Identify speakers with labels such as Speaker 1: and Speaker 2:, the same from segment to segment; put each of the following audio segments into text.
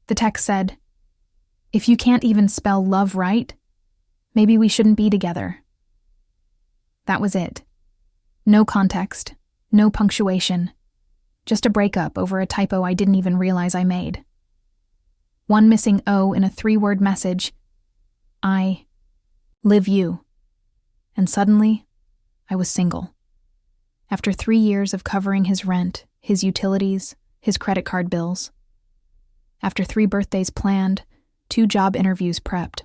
Speaker 1: The text said, "If you can't even spell love right, maybe we shouldn't be together." That was it. No context, no punctuation, just a breakup over a typo I didn't even realize I made. One missing O in a 3-word message. I live you. And suddenly, I was single. After 3 years of covering his rent, his utilities, his credit card bills. After 3 birthdays planned, 2 job interviews prepped,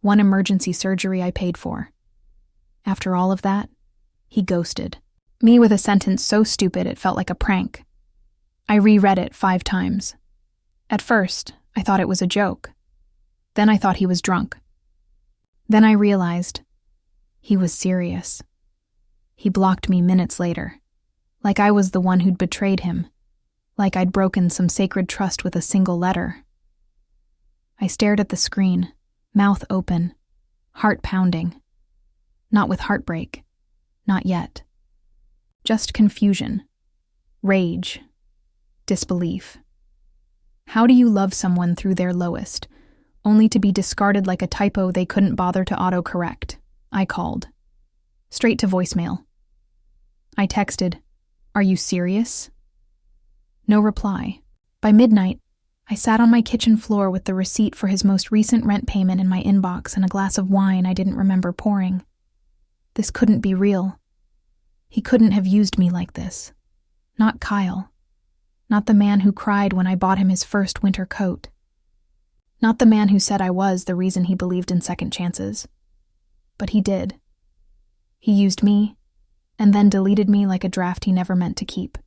Speaker 1: 1 emergency surgery I paid for. After all of that, he ghosted. Me with a sentence so stupid it felt like a prank. I reread it 5 times. At first, I thought it was a joke. Then I thought he was drunk. Then I realized he was serious. He blocked me minutes later, like I was the one who'd betrayed him, like I'd broken some sacred trust with a single letter. I stared at the screen, mouth open, heart pounding. Not with heartbreak. Not yet. Just confusion, rage, disbelief. How do you love someone through their lowest, only to be discarded like a typo they couldn't bother to autocorrect? I called. Straight to voicemail. I texted, "Are you serious?" No reply. By midnight, I sat on my kitchen floor with the receipt for his most recent rent payment in my inbox and a glass of wine I didn't remember pouring. This couldn't be real. He couldn't have used me like this. Not Kyle. Not the man who cried when I bought him his first winter coat. Not the man who said I was the reason he believed in second chances. But he did. He used me, and then deleted me like a draft he never meant to keep.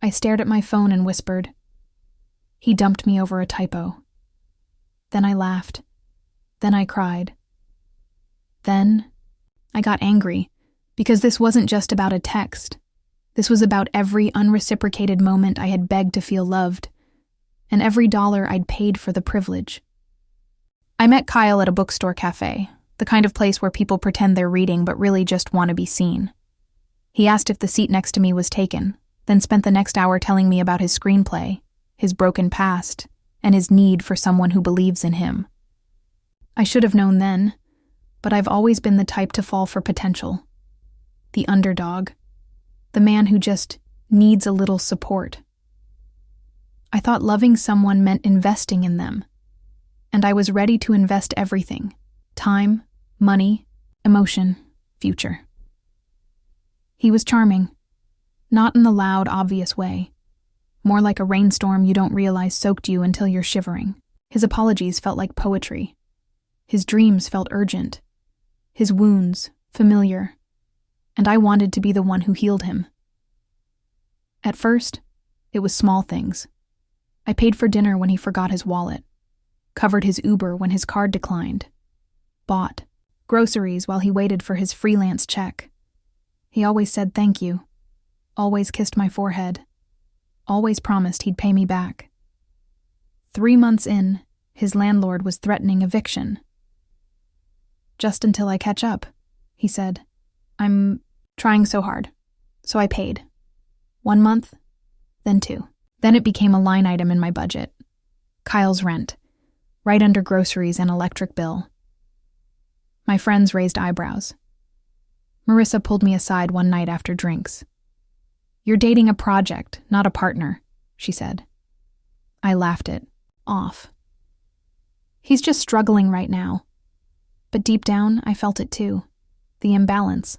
Speaker 1: I stared at my phone and whispered, "He dumped me over a typo." Then I laughed. Then I cried. Then I got angry, because this wasn't just about a text. This was about every unreciprocated moment I had begged to feel loved, and every dollar I'd paid for the privilege. I met Kyle at a bookstore cafe, the kind of place where people pretend they're reading but really just want to be seen. He asked if the seat next to me was taken, then spent the next hour telling me about his screenplay, his broken past, and his need for someone who believes in him. I should have known then, but I've always been the type to fall for potential. The underdog. The man who just needs a little support. I thought loving someone meant investing in them, and I was ready to invest everything: time, money, emotion, future. He was charming, not in the loud, obvious way, more like a rainstorm you don't realize soaked you until you're shivering. His apologies felt like poetry. His dreams felt urgent. His wounds, familiar. And I wanted to be the one who healed him. At first, it was small things. I paid for dinner when he forgot his wallet, covered his Uber when his card declined, bought groceries while he waited for his freelance check. He always said thank you, always kissed my forehead, always promised he'd pay me back. 3 months in, his landlord was threatening eviction. "Just until I catch up," he said. "I'm trying so hard." So I paid. 1 month, then 2. Then it became a line item in my budget. Kyle's rent, right under groceries and electric bill. My friends raised eyebrows. Marissa pulled me aside one night after drinks. "You're dating a project, not a partner," she said. I laughed it off. He's just struggling right now. But deep down, I felt it too. The imbalance.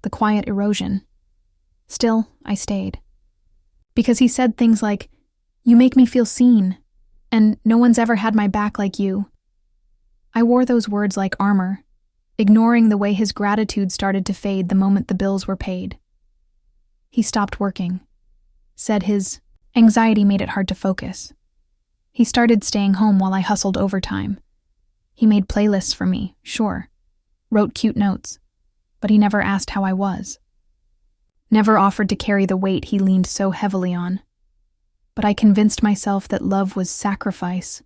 Speaker 1: The quiet erosion. Still, I stayed. Because he said things like, "You make me feel seen," and "No one's ever had my back like you." I wore those words like armor, ignoring the way his gratitude started to fade the moment the bills were paid. He stopped working. Said his anxiety made it hard to focus. He started staying home while I hustled overtime. He made playlists for me, sure. Wrote cute notes. But he never asked how I was. Never offered to carry the weight he leaned so heavily on. But I convinced myself that love was sacrifice.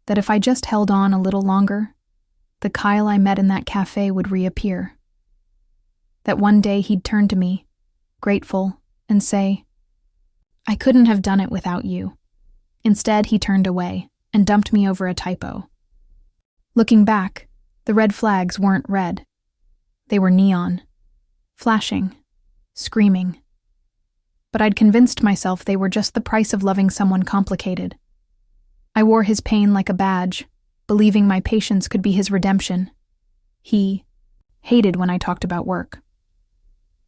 Speaker 1: That if I just held on a little longer, the Kyle I met in that cafe would reappear. That one day he'd turn to me, grateful, and say, "I couldn't have done it without you. Instead, he turned away and dumped me over a typo. Looking back, the red flags weren't red. They were neon, flashing, screaming. But I'd convinced myself they were just the price of loving someone complicated. I wore his pain like a badge, believing my patience could be his redemption. He hated when I talked about work.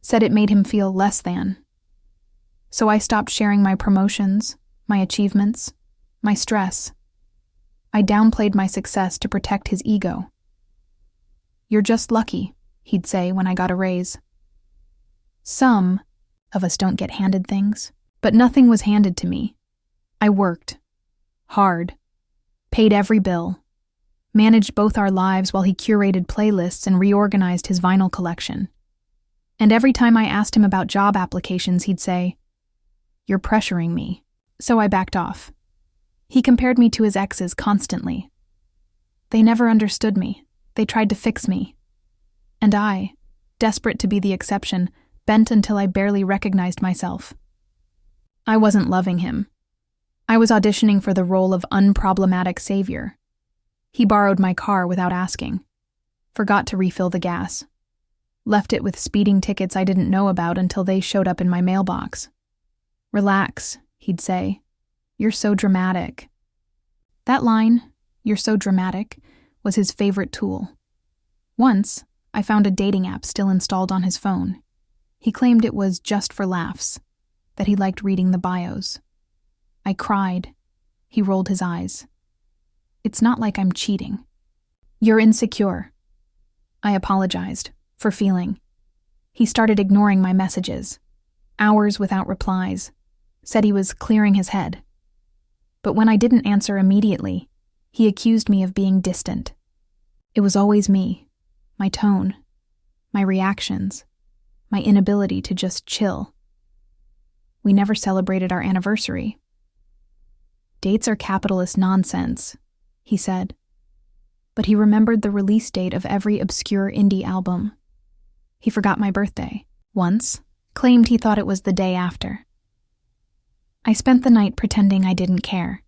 Speaker 1: Said it made him feel less than. So I stopped sharing my promotions, my achievements, my stress. I downplayed my success to protect his ego. "You're just lucky," he'd say when I got a raise. Some of us don't get handed things, but nothing was handed to me. I worked hard, paid every bill, managed both our lives while he curated playlists and reorganized his vinyl collection. And every time I asked him about job applications, he'd say, "You're pressuring me." So I backed off. He compared me to his exes constantly. They never understood me. They tried to fix me. And I, desperate to be the exception, bent until I barely recognized myself. I wasn't loving him. I was auditioning for the role of unproblematic savior. He borrowed my car without asking, forgot to refill the gas, left it with speeding tickets I didn't know about until they showed up in my mailbox. "Relax," he'd say. "You're so dramatic." That line, "You're so dramatic," was his favorite tool. Once, I found a dating app still installed on his phone. He claimed it was just for laughs, that he liked reading the bios. I cried. He rolled his eyes. "It's not like I'm cheating." "You're insecure." I apologized for feeling. He started ignoring my messages, hours without replies, said he was clearing his head. But when I didn't answer immediately, he accused me of being distant. It was always me, my tone, my reactions, my inability to just chill. We never celebrated our anniversary. "Dates are capitalist nonsense," he said. But he remembered the release date of every obscure indie album. He forgot my birthday. Once, claimed he thought it was the day after. I spent the night pretending I didn't care.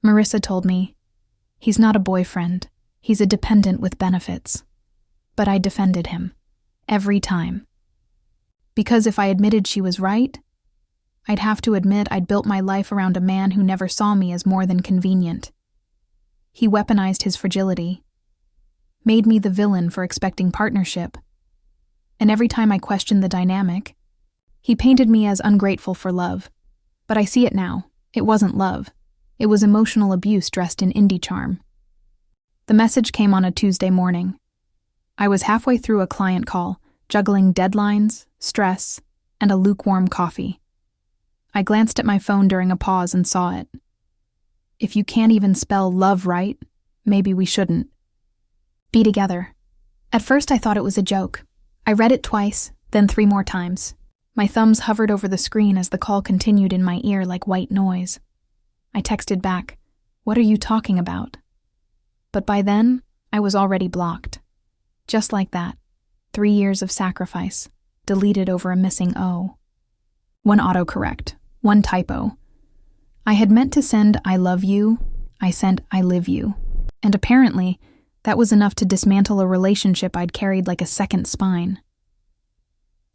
Speaker 1: Marissa told me, "He's not a boyfriend. He's a dependent with benefits." But I defended him. Every time. Because if I admitted she was right, I'd have to admit I'd built my life around a man who never saw me as more than convenient. He weaponized his fragility, made me the villain for expecting partnership, and every time I questioned the dynamic, he painted me as ungrateful for love. But I see it now. It wasn't love. It was emotional abuse dressed in indie charm. The message came on a Tuesday morning. I was halfway through a client call, juggling deadlines, stress, and a lukewarm coffee. I glanced at my phone during a pause and saw it. "If you can't even spell love right, maybe we shouldn't be together." At first I thought it was a joke. I read it twice, then 3 more times. My thumbs hovered over the screen as the call continued in my ear like white noise. I texted back, "What are you talking about?" But by then, I was already blocked. Just like that, 3 years of sacrifice, deleted over a missing O. 1 autocorrect, 1 typo. I had meant to send "I love you," I sent "I live you." And apparently, that was enough to dismantle a relationship I'd carried like a second spine.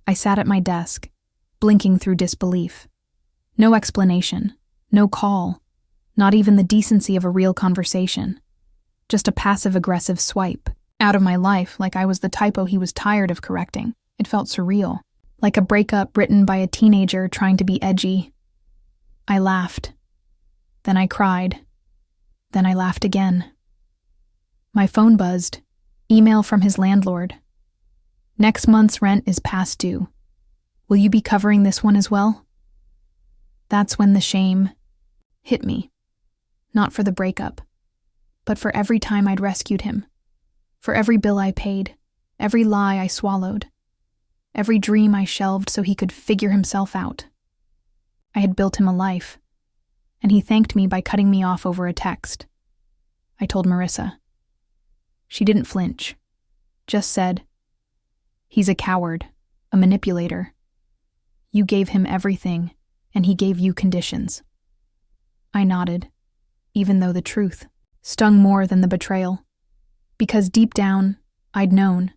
Speaker 1: I sat at my desk, blinking through disbelief. No explanation, no call, not even the decency of a real conversation. Just a passive-aggressive swipe out of my life like I was the typo he was tired of correcting. It felt surreal, like a breakup written by a teenager trying to be edgy. I laughed. Then I cried. Then I laughed again. My phone buzzed. Email from his landlord. "Next month's rent is past due. Will you be covering this one as well?" That's when the shame hit me. Not for the breakup, but for every time I'd rescued him. For every bill I paid, every lie I swallowed, every dream I shelved so he could figure himself out. I had built him a life, and he thanked me by cutting me off over a text. I told Marissa. She didn't flinch, just said, "He's a coward, a manipulator. You gave him everything, and he gave you conditions." I nodded, even though the truth stung more than the betrayal. Because deep down, I'd known.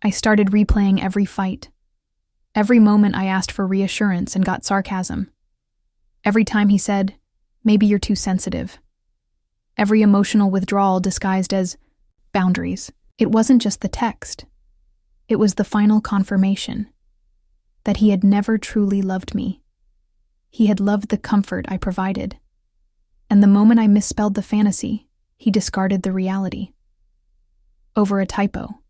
Speaker 1: I started replaying every fight. Every moment I asked for reassurance and got sarcasm. Every time he said, "Maybe you're too sensitive." Every emotional withdrawal disguised as boundaries. It wasn't just the text. It was the final confirmation that he had never truly loved me. He had loved the comfort I provided. And the moment I misspelled the fantasy, he discarded the reality. Over a typo.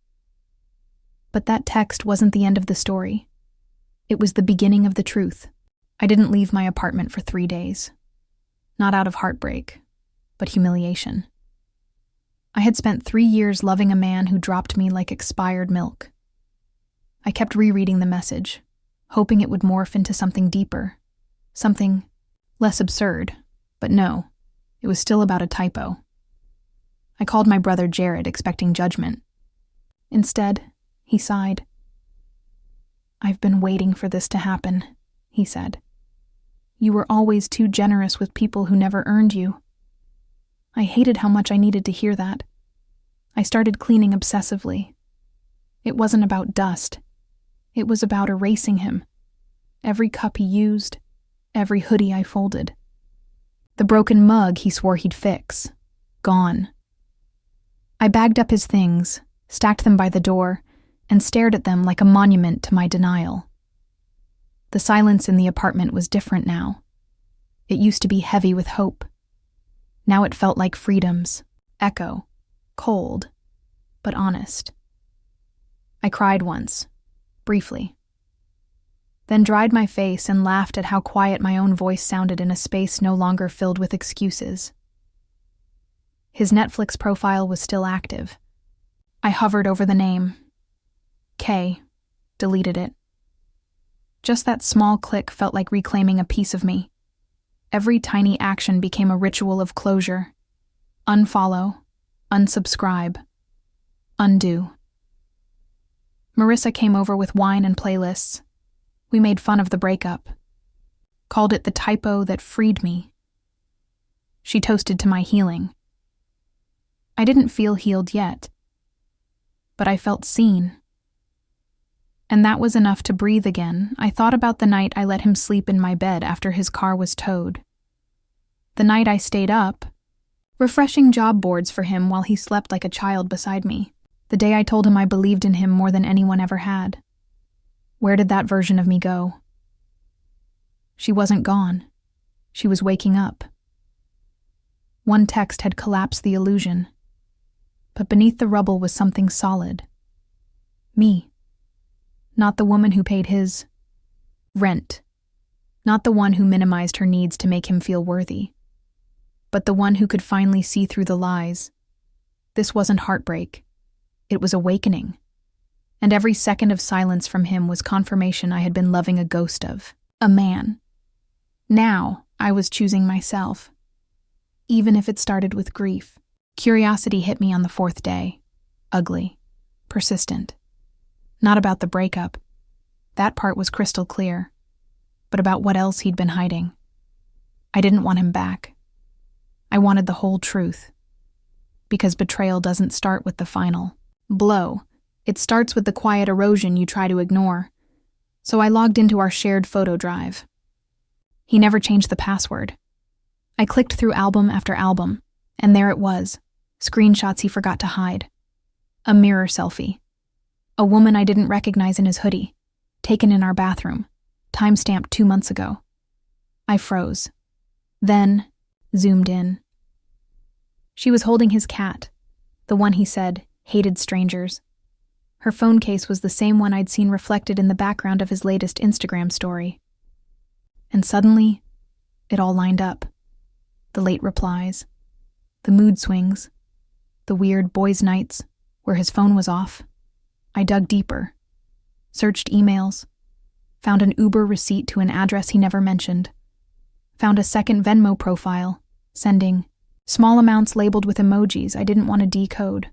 Speaker 1: But that text wasn't the end of the story. It was the beginning of the truth. I didn't leave my apartment for 3 days. Not out of heartbreak, but humiliation. I had spent 3 years loving a man who dropped me like expired milk. I kept rereading the message, hoping it would morph into something deeper, something less absurd, but no, it was still about a typo. I called my brother Jared, expecting judgment. Instead, he sighed. "I've been waiting for this to happen," he said. "You were always too generous with people who never earned you." I hated how much I needed to hear that. I started cleaning obsessively. It wasn't about dust. It was about erasing him. Every cup he used, every hoodie I folded. The broken mug he swore he'd fix. Gone. I bagged up his things, stacked them by the door, and stared at them like a monument to my denial. The silence in the apartment was different now. It used to be heavy with hope. Now it felt like freedom's echo, cold, but honest. I cried once, briefly. Then dried my face and laughed at how quiet my own voice sounded in a space no longer filled with excuses. His Netflix profile was still active. I hovered over the name. K. Deleted it. Just that small click felt like reclaiming a piece of me. Every tiny action became a ritual of closure. Unfollow, unsubscribe, undo. Marissa came over with wine and playlists. We made fun of the breakup. Called it the typo that freed me. She toasted to my healing. I didn't feel healed yet, but I felt seen. And that was enough to breathe again. I thought about the night I let him sleep in my bed after his car was towed. The night I stayed up, refreshing job boards for him while he slept like a child beside me. The day I told him I believed in him more than anyone ever had. Where did that version of me go? She wasn't gone. She was waking up. One text had collapsed the illusion. But beneath the rubble was something solid. Me. Not the woman who paid his rent. Not the one who minimized her needs to make him feel worthy. But the one who could finally see through the lies. This wasn't heartbreak. It was awakening. And every second of silence from him was confirmation I had been loving a ghost of. A man. Now I was choosing myself. Even if it started with grief. Curiosity hit me on the 4th day. Ugly. Persistent. Not about the breakup. That part was crystal clear. But about what else he'd been hiding. I didn't want him back. I wanted the whole truth. Because betrayal doesn't start with the final blow. It starts with the quiet erosion you try to ignore. So I logged into our shared photo drive. He never changed the password. I clicked through album after album, and there it was. Screenshots he forgot to hide. A mirror selfie. A woman I didn't recognize in his hoodie. Taken in our bathroom. Timestamped 2 months ago. I froze. Then, zoomed in. She was holding his cat. The one he said hated strangers. Her phone case was the same one I'd seen reflected in the background of his latest Instagram story. And suddenly, it all lined up. The late replies. The mood swings. The weird boys' nights where his phone was off. I dug deeper. Searched emails. Found an Uber receipt to an address he never mentioned. Found a second Venmo profile, sending small amounts labeled with emojis I didn't want to decode.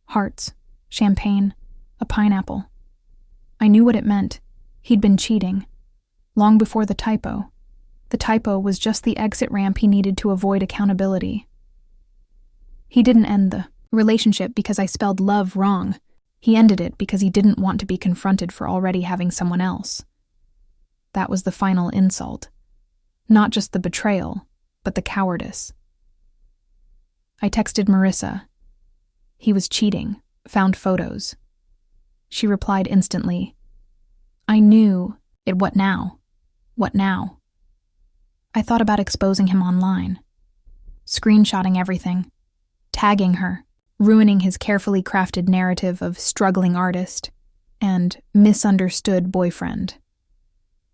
Speaker 1: Hearts, champagne, a pineapple. I knew what it meant. He'd been cheating. Long before the typo. The typo was just the exit ramp he needed to avoid accountability. He didn't end the relationship because I spelled love wrong. He ended it because he didn't want to be confronted for already having someone else. That was the final insult. Not just the betrayal, but the cowardice. I texted Marissa. He was cheating, found photos. She replied instantly. I knew it. What now? What now? I thought about exposing him online, screenshotting everything, tagging her, ruining his carefully crafted narrative of struggling artist and misunderstood boyfriend.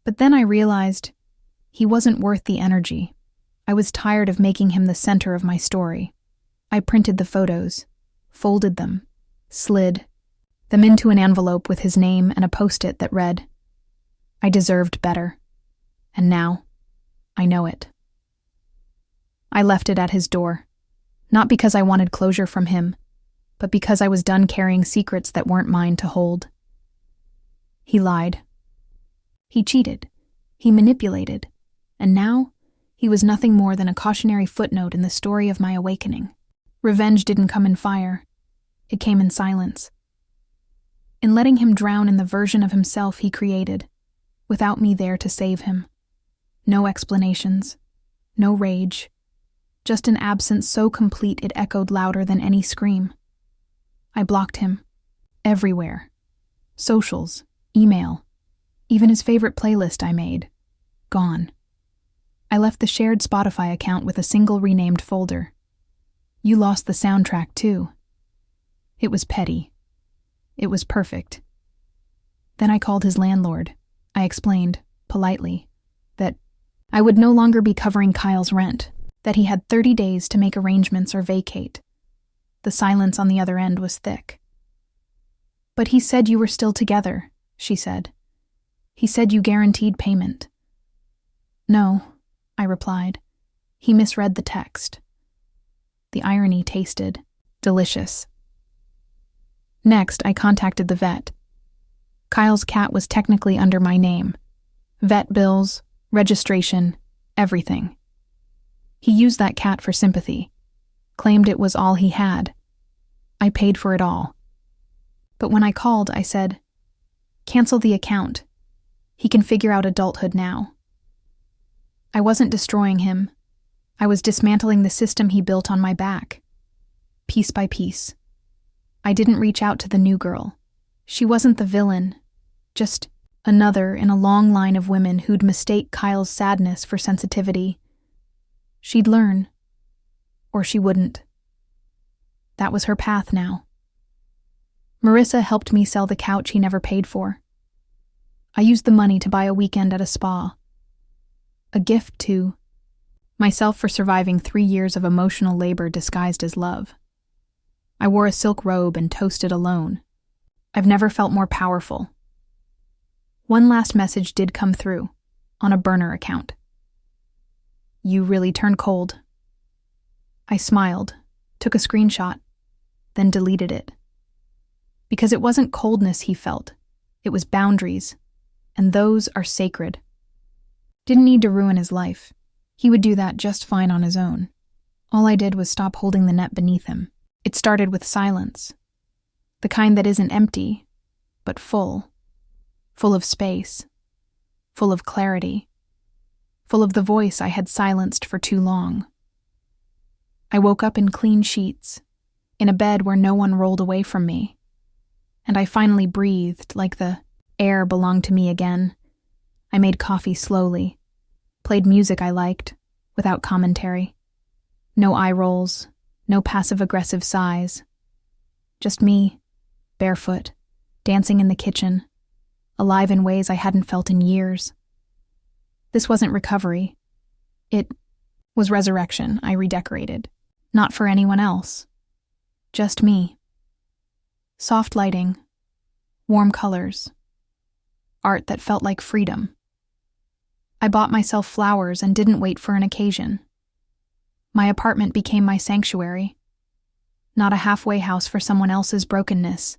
Speaker 1: But then I realized he wasn't worth the energy. I was tired of making him the center of my story. I printed the photos, folded them, slid them into an envelope with his name and a post-it that read, I deserved better. And now, I know it. I left it at his door, not because I wanted closure from him, but because I was done carrying secrets that weren't mine to hold. He lied. He cheated. He manipulated. And now, he was nothing more than a cautionary footnote in the story of my awakening. Revenge didn't come in fire. It came in silence. In letting him drown in the version of himself he created, without me there to save him. No explanations, no rage, just an absence so complete it echoed louder than any scream. I blocked him. Everywhere. Socials, email, even his favorite playlist I made. Gone. I left the shared Spotify account with a single renamed folder. You lost the soundtrack too. It was petty. It was perfect. Then I called his landlord. I explained, politely, that I would no longer be covering Kyle's rent, that he had 30 days to make arrangements or vacate. The silence on the other end was thick. But he said you were still together, she said. He said you guaranteed payment. No, I replied. He misread the text. The irony tasted delicious. Next, I contacted the vet. Kyle's cat was technically under my name. Vet bills, registration, everything. He used that cat for sympathy, claimed it was all he had. I paid for it all. But when I called, I said, cancel the account. He can figure out adulthood now. I wasn't destroying him. I was dismantling the system he built on my back. Piece by piece. I didn't reach out to the new girl. She wasn't the villain, just another in a long line of women who'd mistake Kyle's sadness for sensitivity. She'd learn, or she wouldn't. That was her path now. Marissa helped me sell the couch he never paid for. I used the money to buy a weekend at a spa. A gift to myself for surviving 3 years of emotional labor disguised as love. I wore a silk robe and toasted alone. I've never felt more powerful. One last message did come through, on a burner account. You really turned cold. I smiled, took a screenshot, then deleted it. Because it wasn't coldness he felt, it was boundaries, and those are sacred. Didn't need to ruin his life. He would do that just fine on his own. All I did was stop holding the net beneath him. It started with silence. The kind that isn't empty, but full. Full of space. Full of clarity. Full of the voice I had silenced for too long. I woke up in clean sheets, in a bed where no one rolled away from me. And I finally breathed like the air belonged to me again. I made coffee slowly, played music I liked, without commentary. No eye rolls, no passive-aggressive sighs. Just me, barefoot, dancing in the kitchen, alive in ways I hadn't felt in years. This wasn't recovery. It was resurrection I redecorated. Not for anyone else. Just me. Soft lighting, warm colors, art that felt like freedom. I bought myself flowers and didn't wait for an occasion. My apartment became my sanctuary, not a halfway house for someone else's brokenness.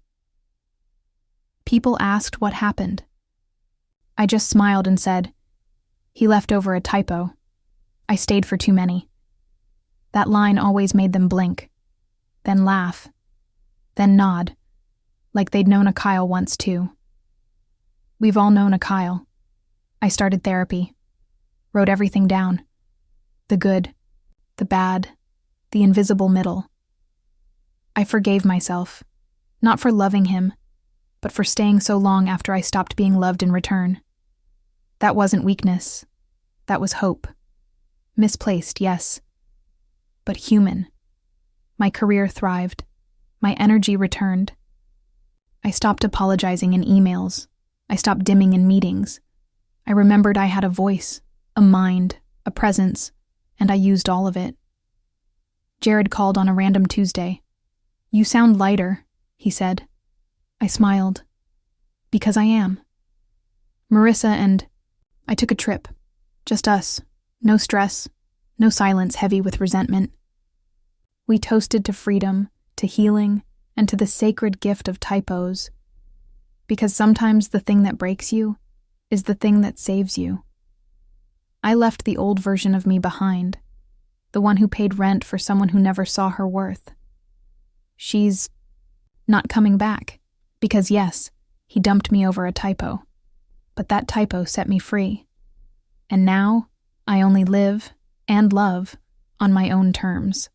Speaker 1: People asked what happened. I just smiled and said, He left over a typo. I stayed for too many. That line always made them blink, then laugh, then nod, like they'd known a Kyle once too. We've all known a Kyle. I started therapy, wrote everything down. The good, the bad, the invisible middle. I forgave myself, not for loving him, but for staying so long after I stopped being loved in return. That wasn't weakness. That was hope. Misplaced, yes, but human. My career thrived. My energy returned. I stopped apologizing in emails. I stopped dimming in meetings. I remembered I had a voice, a mind, a presence, and I used all of it. Jared called on a random Tuesday. "You sound lighter," he said. I smiled. Because I am. Marissa and I took a trip. Just us. No stress. No silence heavy with resentment. We toasted to freedom, to healing, and to the sacred gift of typos. Because sometimes the thing that breaks you is the thing that saves you. I left the old version of me behind, the one who paid rent for someone who never saw her worth. She's not coming back, because yes, he dumped me over a typo. But that typo set me free. And now, I only live and love on my own terms.